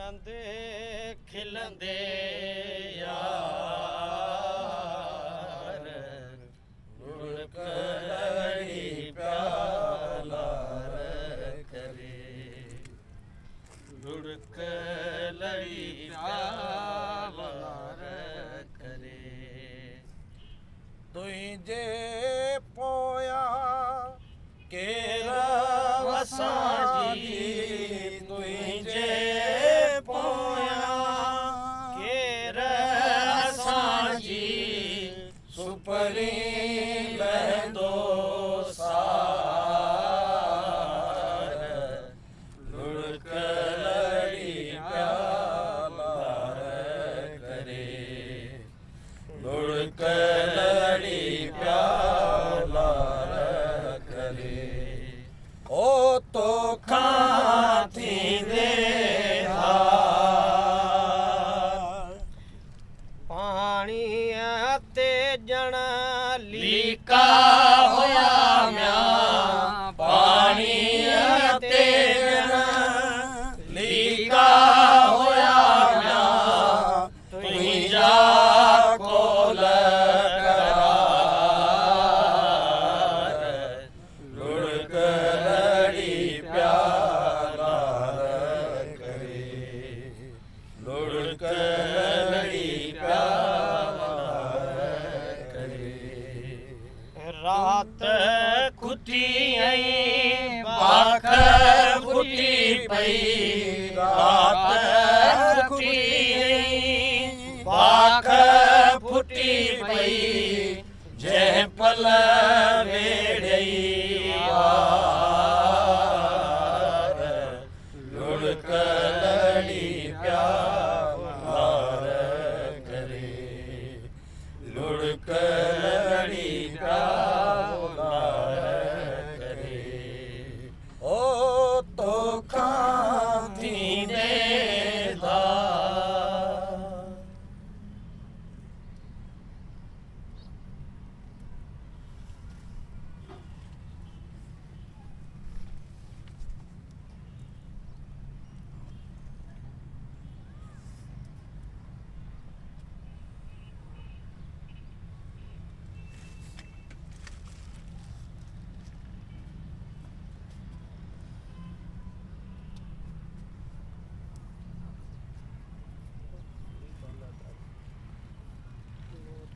ਆਨੰਦੇ ਖਿਲੰਦੇ ਯਾਰ ਗੁੜਕ ਲੜੀ ਪਿਆਲਾ ਕਰੇ ਗੁੜਕ ਲੜੀ ਪਿਆਲਾ करे तुझे पोया केरा वसाजी तुझे पोया केरा वसाजी सुपरी लहंदो सार लुढ़क लड़ी प्याला करे लुढ़क लड़ी प्याला करे ओ तो खाती दे पानी ते जन लीका होया म्या पानी ते जन लीका होया म्या तुही जा कोल करार लुढ़क लड़ी प्याला करे लुढ़क लड़ी प्याला रात कुटी आई बाख फुटी पई रात कुटी बाख फुटी पई जह पल वेड़ई वार लुढ़क